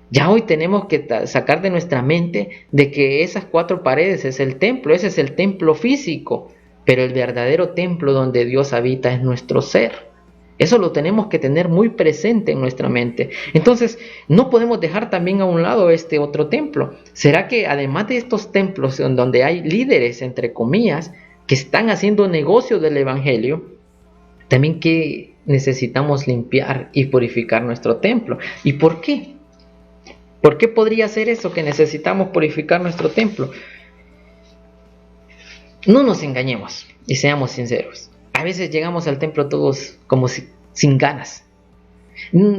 [SPEAKER 1] Ya hoy tenemos que sacar de nuestra mente de que esas 4 paredes es el templo, ese es el templo físico, pero el verdadero templo donde Dios habita es nuestro ser. Eso lo tenemos que tener muy presente en nuestra mente. Entonces, no podemos dejar también a un lado este otro templo. ¿Será que además de estos templos en donde hay líderes, entre comillas, que están haciendo negocio del Evangelio, también que necesitamos limpiar y purificar nuestro templo? ¿Y por qué? ¿Por qué podría ser eso que necesitamos purificar nuestro templo? No nos engañemos y seamos sinceros. A veces llegamos al templo todos como sin ganas.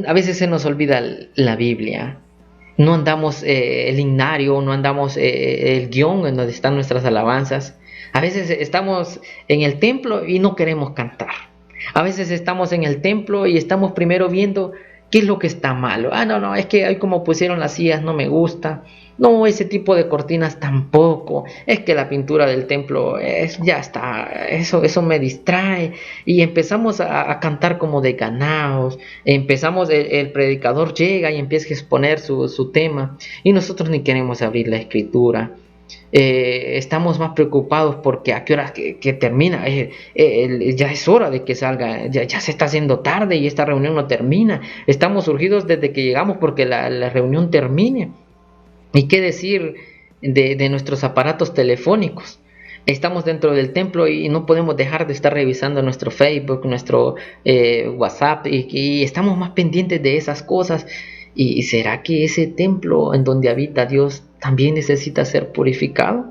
[SPEAKER 1] A veces se nos olvida la Biblia. No andamos el himnario, no andamos el guión en donde están nuestras alabanzas. A veces estamos en el templo y no queremos cantar. A veces estamos en el templo y estamos primero viendo qué es lo que está malo. No, es que hoy como pusieron las sillas no me gusta. No, ese tipo de cortinas tampoco. Es que la pintura del templo ya está. Eso me distrae. Y empezamos a cantar como de ganados. Empezamos, el predicador llega y empieza a exponer su tema. Y nosotros ni queremos abrir la escritura. Estamos más preocupados porque a qué hora que termina. Ya es hora de que salga. Ya se está haciendo tarde y esta reunión no termina. Estamos urgidos desde que llegamos porque la reunión termine. ¿Y qué decir de nuestros aparatos telefónicos? Estamos dentro del templo y no podemos dejar de estar revisando nuestro Facebook, nuestro WhatsApp, y estamos más pendientes de esas cosas. ¿Y será que ese templo en donde habita Dios también necesita ser purificado?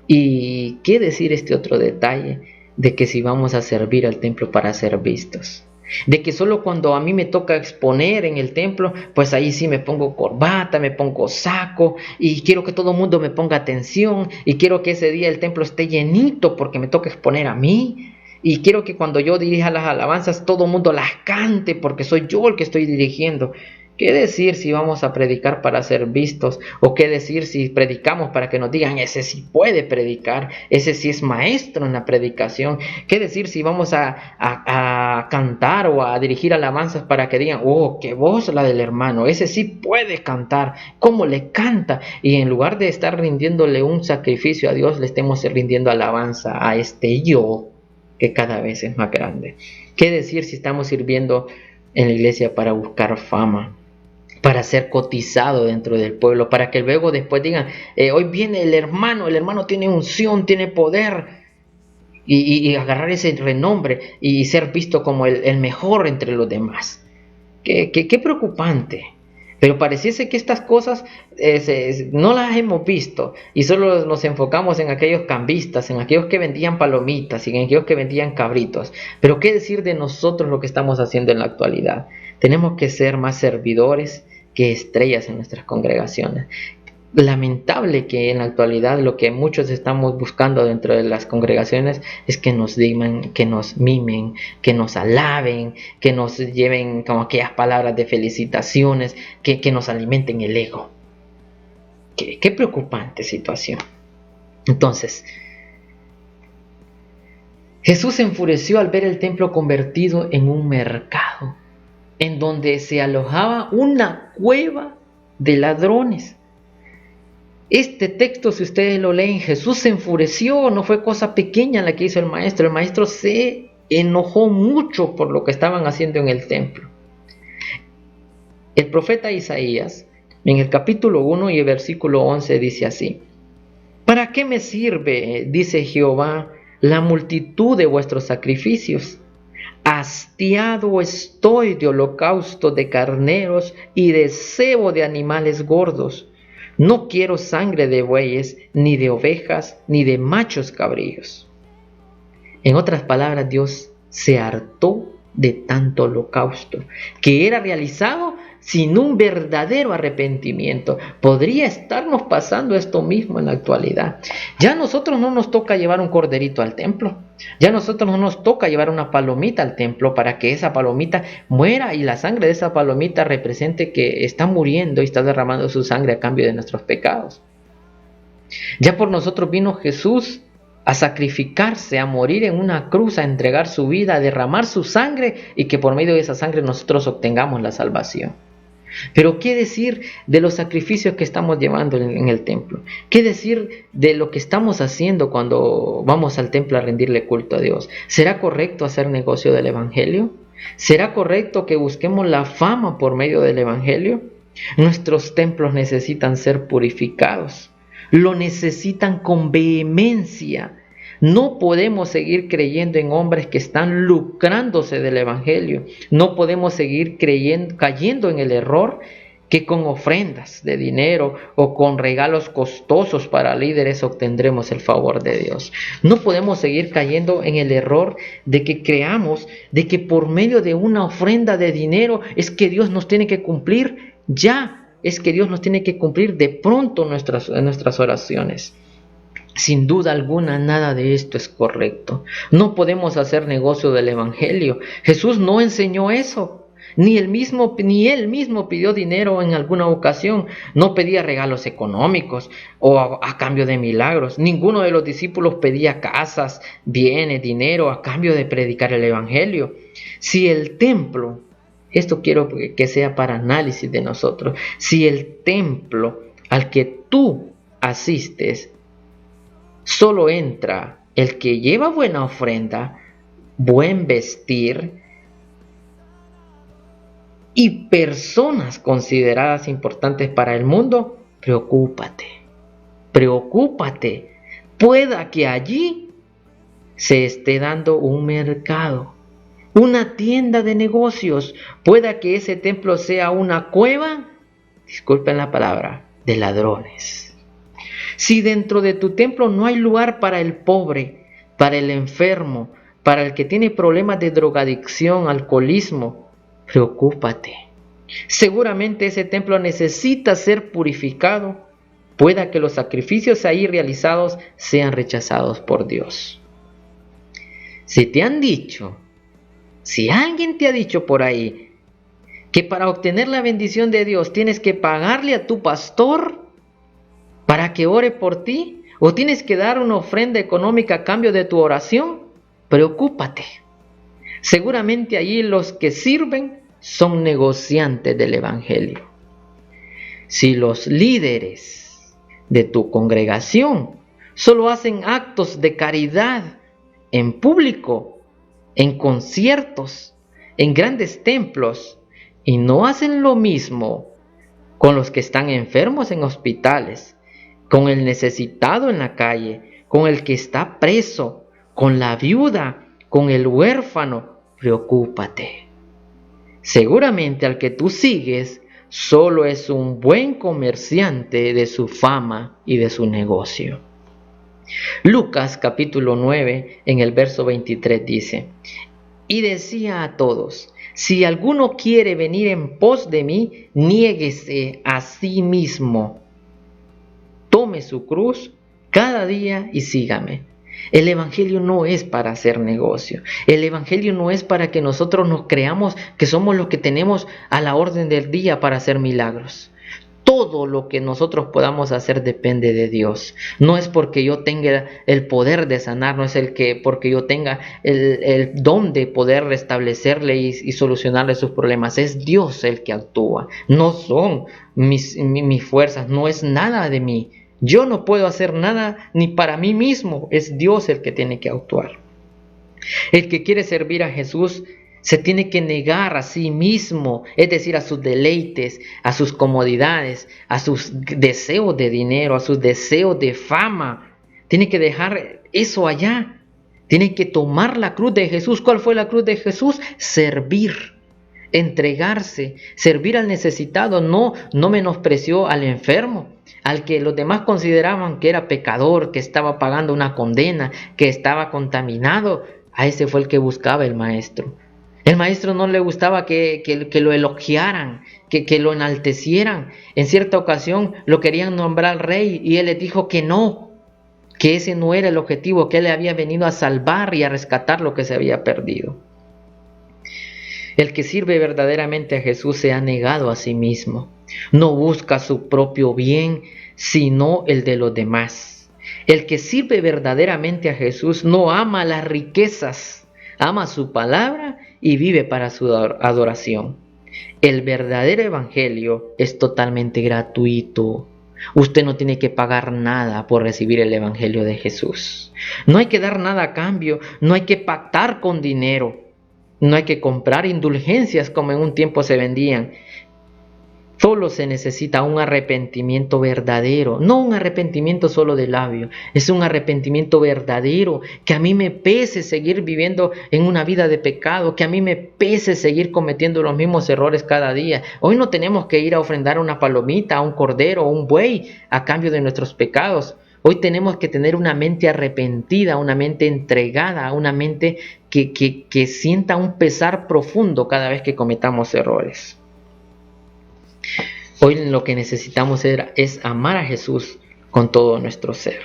[SPEAKER 1] ¿Y qué decir este otro detalle de que si vamos a servir al templo para ser vistos? De que solo cuando a mí me toca exponer en el templo, pues ahí sí me pongo corbata, me pongo saco y quiero que todo el mundo me ponga atención y quiero que ese día el templo esté llenito porque me toca exponer a mí y quiero que cuando yo dirija las alabanzas todo el mundo las cante porque soy yo el que estoy dirigiendo. ¿Qué decir si vamos a predicar para ser vistos? ¿O qué decir si predicamos para que nos digan, ese sí puede predicar, ese sí es maestro en la predicación? ¿Qué decir si vamos a cantar o a dirigir alabanzas para que digan, oh, qué voz la del hermano, ese sí puede cantar, cómo le canta? Y en lugar de estar rindiéndole un sacrificio a Dios, le estemos rindiendo alabanza a este yo que cada vez es más grande. ¿Qué decir si estamos sirviendo en la iglesia para buscar fama, para ser cotizado dentro del pueblo, para que luego después digan, hoy viene el hermano tiene unción, tiene poder, y agarrar ese renombre y ser visto como el mejor entre los demás? Qué preocupante. Pero pareciese que estas cosas no las hemos visto y solo nos enfocamos en aquellos cambistas, en aquellos que vendían palomitas y en aquellos que vendían cabritos. Pero ¿qué decir de nosotros lo que estamos haciendo en la actualidad? Tenemos que ser más servidores que estrellas en nuestras congregaciones. Lamentable que en la actualidad lo que muchos estamos buscando dentro de las congregaciones es que nos digan, que nos mimen, que nos alaben, que nos lleven como aquellas palabras de felicitaciones, que nos alimenten el ego. Qué preocupante situación. Entonces, Jesús se enfureció al ver el templo convertido en un mercado, en donde se alojaba una cueva de ladrones. Este texto, si ustedes lo leen, Jesús se enfureció, no fue cosa pequeña la que hizo el maestro. El maestro se enojó mucho por lo que estaban haciendo en el templo. El profeta Isaías, en el capítulo 1 y el versículo 11, dice así: ¿Para qué me sirve, dice Jehová, la multitud de vuestros sacrificios? Hastiado estoy de holocausto de carneros y de cebo de animales gordos. No quiero sangre de bueyes, ni de ovejas, ni de machos cabríos. En otras palabras, Dios se hartó de tanto holocausto que era realizado sin un verdadero arrepentimiento. Podría estarnos pasando esto mismo en la actualidad. Ya a nosotros no nos toca llevar un corderito al templo. Ya a nosotros no nos toca llevar una palomita al templo para que esa palomita muera y la sangre de esa palomita represente que está muriendo y está derramando su sangre a cambio de nuestros pecados. Ya por nosotros vino Jesús a sacrificarse, a morir en una cruz, a entregar su vida, a derramar su sangre y que por medio de esa sangre nosotros obtengamos la salvación. Pero ¿qué decir de los sacrificios que estamos llevando en el templo? ¿Qué decir de lo que estamos haciendo cuando vamos al templo a rendirle culto a Dios? ¿Será correcto hacer negocio del evangelio? ¿Será correcto que busquemos la fama por medio del evangelio? Nuestros templos necesitan ser purificados. Lo necesitan con vehemencia. No podemos seguir creyendo en hombres que están lucrándose del evangelio. No podemos seguir cayendo en el error que con ofrendas de dinero o con regalos costosos para líderes obtendremos el favor de Dios. No podemos seguir cayendo en el error de que creamos de que por medio de una ofrenda de dinero es que Dios nos tiene que cumplir ya. Es que Dios nos tiene que cumplir de pronto nuestras oraciones. Sin duda alguna, nada de esto es correcto. No podemos hacer negocio del evangelio. Jesús no enseñó eso. Ni él mismo pidió dinero en alguna ocasión. No pedía regalos económicos o a cambio de milagros. Ninguno de los discípulos pedía casas, bienes, dinero a cambio de predicar el evangelio. Si el templo, esto quiero que sea para análisis de nosotros, si el templo al que tú asistes solo entra el que lleva buena ofrenda, buen vestir y personas consideradas importantes para el mundo, preocúpate. Pueda que allí se esté dando un mercado, una tienda de negocios. Pueda que ese templo sea una cueva, disculpen la palabra, de ladrones. Si dentro de tu templo no hay lugar para el pobre, para el enfermo, para el que tiene problemas de drogadicción, alcoholismo, preocúpate. Seguramente ese templo necesita ser purificado. Pueda que los sacrificios ahí realizados sean rechazados por Dios. Si alguien te ha dicho por ahí que para obtener la bendición de Dios tienes que pagarle a tu pastor para que ore por ti, o tienes que dar una ofrenda económica a cambio de tu oración, preocúpate. Seguramente allí los que sirven son negociantes del Evangelio. Si los líderes de tu congregación solo hacen actos de caridad en público, en conciertos, en grandes templos, y no hacen lo mismo con los que están enfermos en hospitales, con el necesitado en la calle, con el que está preso, con la viuda, con el huérfano, preocúpate. Seguramente al que tú sigues solo es un buen comerciante de su fama y de su negocio. Lucas capítulo 9 en el verso 23 dice: y decía a todos: si alguno quiere venir en pos de mí, niéguese a sí mismo, tome su cruz cada día y sígame. El Evangelio no es para hacer negocio. El Evangelio no es para que nosotros nos creamos que somos los que tenemos a la orden del día para hacer milagros. Todo lo que nosotros podamos hacer depende de Dios. No es porque yo tenga el poder de sanar, no es porque yo tenga el don de poder restablecerle y solucionarle sus problemas. Es Dios el que actúa. No son mis fuerzas, no es nada de mí. Yo no puedo hacer nada ni para mí mismo. Es Dios el que tiene que actuar. El que quiere servir a Jesús se tiene que negar a sí mismo, es decir, a sus deleites, a sus comodidades, a sus deseos de dinero, a sus deseos de fama. Tiene que dejar eso allá. Tiene que tomar la cruz de Jesús. ¿Cuál fue la cruz de Jesús? Servir, entregarse, servir al necesitado. No menospreció al enfermo, al que los demás consideraban que era pecador, que estaba pagando una condena, que estaba contaminado. A ese fue el que buscaba el maestro. El maestro no le gustaba que lo elogiaran, que lo enaltecieran. En cierta ocasión lo querían nombrar rey y él les dijo que no, que ese no era el objetivo, que él había venido a salvar y a rescatar lo que se había perdido. El que sirve verdaderamente a Jesús se ha negado a sí mismo. No busca su propio bien, sino el de los demás. El que sirve verdaderamente a Jesús no ama las riquezas, ama su palabra y vive para su adoración. El verdadero evangelio es totalmente gratuito. Usted no tiene que pagar nada por recibir el evangelio de Jesús. No hay que dar nada a cambio, no hay que pactar con dinero, no hay que comprar indulgencias como en un tiempo se vendían. Solo se necesita un arrepentimiento verdadero, no un arrepentimiento solo de labio, es un arrepentimiento verdadero, que a mí me pese seguir viviendo en una vida de pecado, que a mí me pese seguir cometiendo los mismos errores cada día. Hoy no tenemos que ir a ofrendar una palomita, un cordero o un buey a cambio de nuestros pecados. Hoy tenemos que tener una mente arrepentida, una mente entregada, una mente que sienta un pesar profundo cada vez que cometamos errores. Hoy lo que necesitamos es amar a Jesús con todo nuestro ser.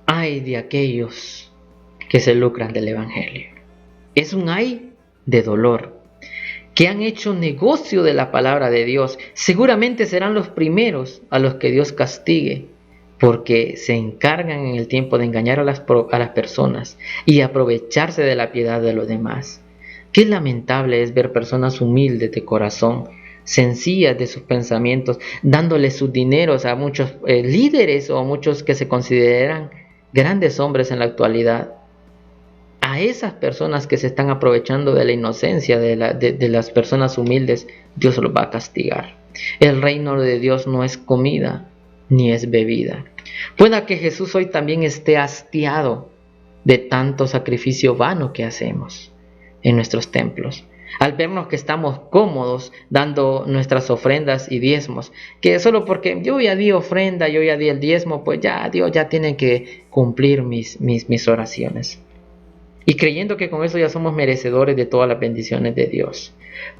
[SPEAKER 1] Ay de aquellos que se lucran del Evangelio. Es un ay de dolor, que han hecho negocio de la palabra de Dios. Seguramente serán los primeros a los que Dios castigue, porque se encargan en el tiempo de engañar a las personas y aprovecharse de la piedad de los demás. Qué lamentable es ver personas humildes de corazón, sencillas de sus pensamientos, dándole sus dineros a muchos líderes o a muchos que se consideran grandes hombres en la actualidad. A esas personas que se están aprovechando de la inocencia de las personas humildes, Dios los va a castigar. El reino de Dios no es comida ni es bebida. Pueda que Jesús hoy también esté hastiado de tanto sacrificio vano que hacemos en nuestros templos, al vernos que estamos cómodos dando nuestras ofrendas y diezmos, que solo porque yo ya di ofrenda, yo ya di el diezmo, pues ya Dios ya tiene que cumplir mis oraciones, y creyendo que con eso ya somos merecedores de todas las bendiciones de Dios.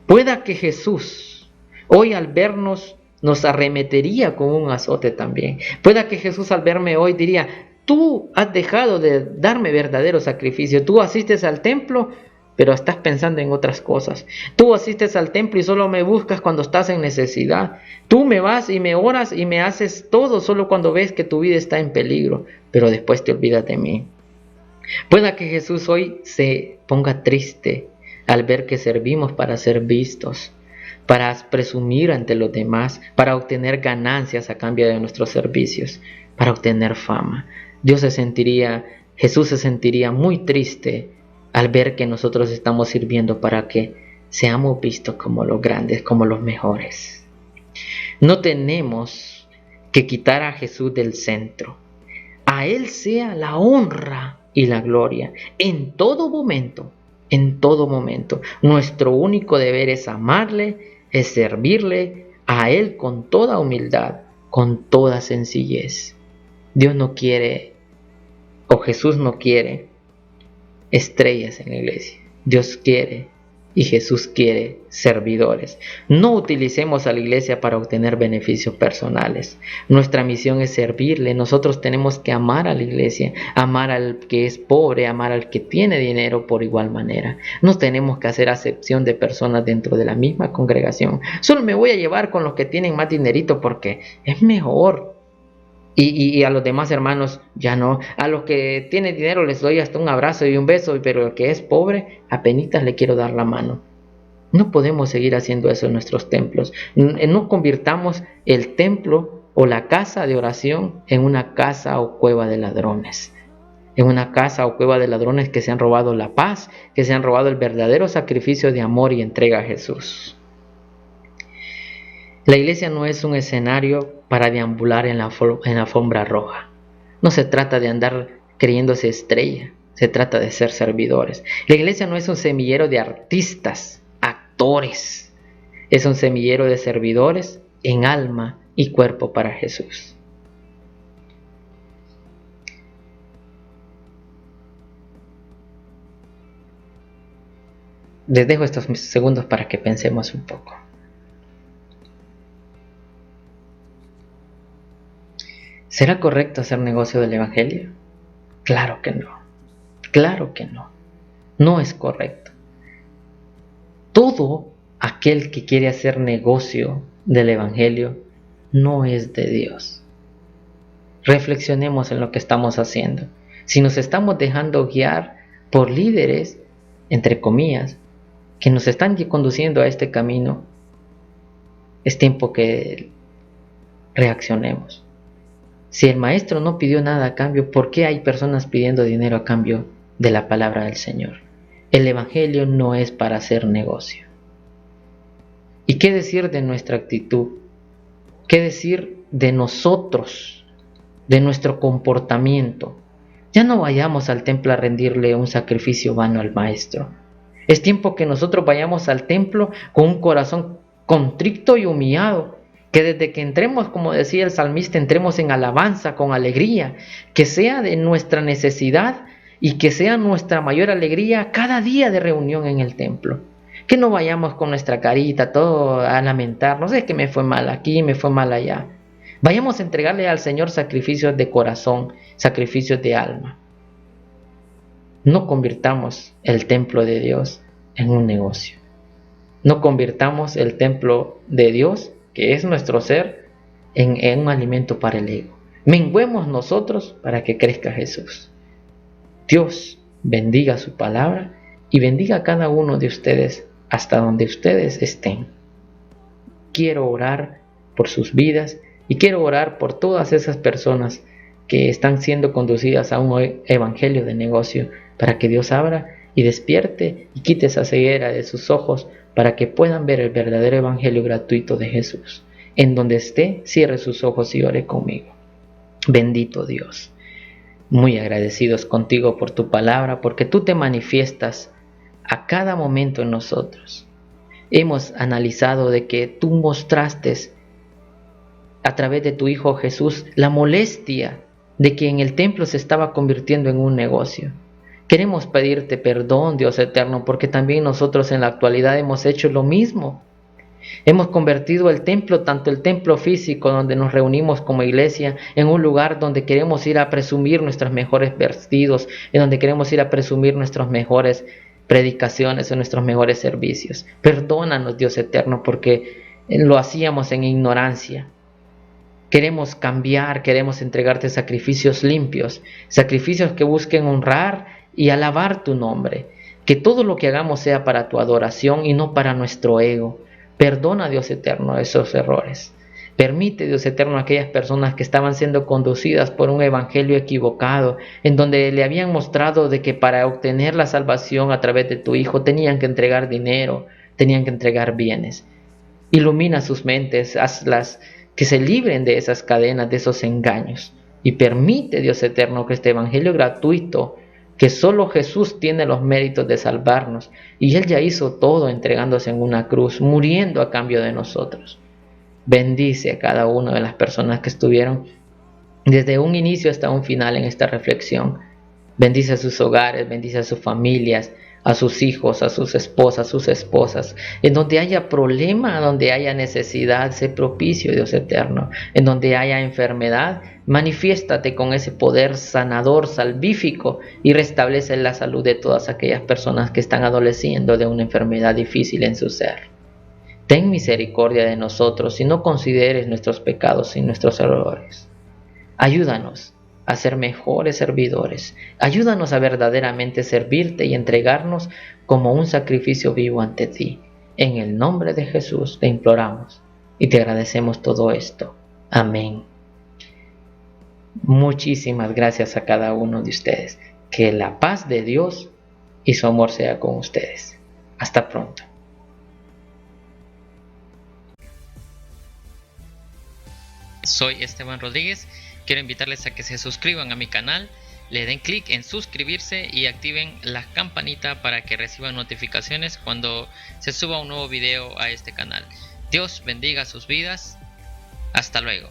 [SPEAKER 1] Pueda que Jesús hoy al vernos nos arremetería con un azote también. Pueda que Jesús al verme hoy diría: tú has dejado de darme verdadero sacrificio. Tú asistes al templo, pero estás pensando en otras cosas. Tú asistes al templo y solo me buscas cuando estás en necesidad. Tú me vas y me oras y me haces todo solo cuando ves que tu vida está en peligro, pero después te olvidas de mí. Pueda que Jesús hoy se ponga triste al ver que servimos para ser vistos, para presumir ante los demás, para obtener ganancias a cambio de nuestros servicios, para obtener fama. Jesús se sentiría muy triste al ver que nosotros estamos sirviendo para que seamos vistos como los grandes, como los mejores. No tenemos que quitar a Jesús del centro. A Él sea la honra y la gloria en todo momento, en todo momento. Nuestro único deber es amarle, es servirle a Él con toda humildad, con toda sencillez. Dios no quiere, o Jesús no quiere, estrellas en la iglesia. Dios quiere y Jesús quiere servidores. No utilicemos a la iglesia para obtener beneficios personales. Nuestra misión es servirle. Nosotros tenemos que amar a la iglesia, amar al que es pobre, amar al que tiene dinero por igual manera. No tenemos que hacer acepción de personas dentro de la misma congregación. Solo me voy a llevar con los que tienen más dinerito porque es mejor. Y a los demás hermanos ya no. A los que tienen dinero les doy hasta un abrazo y un beso, pero el que es pobre, apenitas le quiero dar la mano. No podemos seguir haciendo eso en nuestros templos. No convirtamos el templo o la casa de oración en una casa o cueva de ladrones. En una casa o cueva de ladrones que se han robado la paz, que se han robado el verdadero sacrificio de amor y entrega a Jesús. La iglesia no es un escenario para deambular en la alfombra roja. No se trata de andar creyéndose estrella, se trata de ser servidores. La iglesia no es un semillero de artistas, actores. Es un semillero de servidores en alma y cuerpo para Jesús. Les dejo estos segundos para que pensemos un poco. ¿Será correcto hacer negocio del Evangelio? Claro que no. Claro que no. No es correcto. Todo aquel que quiere hacer negocio del Evangelio no es de Dios. Reflexionemos en lo que estamos haciendo. Si nos estamos dejando guiar por líderes, entre comillas, que nos están conduciendo a este camino, es tiempo que reaccionemos. Si el maestro no pidió nada a cambio, ¿por qué hay personas pidiendo dinero a cambio de la palabra del Señor? El Evangelio no es para hacer negocio. ¿Y qué decir de nuestra actitud? ¿Qué decir de nosotros, de nuestro comportamiento? Ya no vayamos al templo a rendirle un sacrificio vano al maestro. Es tiempo que nosotros vayamos al templo con un corazón contrito y humillado. Que desde que entremos, como decía el salmista, entremos en alabanza, con alegría, que sea de nuestra necesidad y que sea nuestra mayor alegría cada día de reunión en el templo. Que no vayamos con nuestra carita todo a lamentar, no sé, que me fue mal aquí, me fue mal allá. Vayamos a entregarle al Señor sacrificios de corazón, sacrificios de alma. No convirtamos el templo de Dios en un negocio. No convirtamos el templo de Dios, que es nuestro ser, en un alimento para el ego. Menguemos nosotros para que crezca Jesús. Dios bendiga su palabra y bendiga a cada uno de ustedes hasta donde ustedes estén. Quiero orar por sus vidas y quiero orar por todas esas personas que están siendo conducidas a un evangelio de negocio, para que Dios abra y despierte y quite esa ceguera de sus ojos, para que puedan ver el verdadero evangelio gratuito de Jesús. En donde esté, cierre sus ojos y ore conmigo. Bendito Dios, muy agradecidos contigo por tu palabra, porque tú te manifiestas a cada momento en nosotros. Hemos analizado de que tú mostraste a través de tu Hijo Jesús la molestia de que en el templo se estaba convirtiendo en un negocio. Queremos pedirte perdón, Dios eterno, porque también nosotros en la actualidad hemos hecho lo mismo. Hemos convertido el templo, tanto el templo físico donde nos reunimos como iglesia, en un lugar donde queremos ir a presumir nuestros mejores vestidos, en donde queremos ir a presumir nuestras mejores predicaciones o nuestros mejores servicios. Perdónanos, Dios eterno, porque lo hacíamos en ignorancia. Queremos cambiar, queremos entregarte sacrificios limpios, sacrificios que busquen honrar y alabar tu nombre. Que todo lo que hagamos sea para tu adoración y no para nuestro ego. Perdona, Dios eterno, esos errores. Permite, Dios eterno, a aquellas personas que estaban siendo conducidas por un evangelio equivocado, en donde le habían mostrado de que para obtener la salvación a través de tu Hijo tenían que entregar dinero, tenían que entregar bienes. Ilumina sus mentes, hazlas que se libren de esas cadenas, de esos engaños. Y permite, Dios eterno, que este evangelio gratuito, que solo Jesús tiene los méritos de salvarnos, y Él ya hizo todo entregándose en una cruz, muriendo a cambio de nosotros. Bendice a cada una de las personas que estuvieron desde un inicio hasta un final en esta reflexión. Bendice a sus hogares, bendice a sus familias, a sus hijos, a sus esposas, sus esposas. En donde haya problema, donde haya necesidad, sé propicio, Dios eterno. En donde haya enfermedad, manifiéstate con ese poder sanador, salvífico, y restablece la salud de todas aquellas personas que están adoleciendo de una enfermedad difícil en su ser. Ten misericordia de nosotros y no consideres nuestros pecados y nuestros errores. Ayúdanos a ser mejores servidores. Ayúdanos a verdaderamente servirte y entregarnos como un sacrificio vivo ante ti. En el nombre de Jesús te imploramos y te agradecemos todo esto. Amén. Muchísimas gracias a cada uno de ustedes. Que la paz de Dios y su amor sea con ustedes. Hasta pronto.
[SPEAKER 3] Soy Esteban Rodríguez. Quiero invitarles a que se suscriban a mi canal, le den clic en suscribirse y activen la campanita para que reciban notificaciones cuando se suba un nuevo video a este canal. Dios bendiga sus vidas. Hasta luego.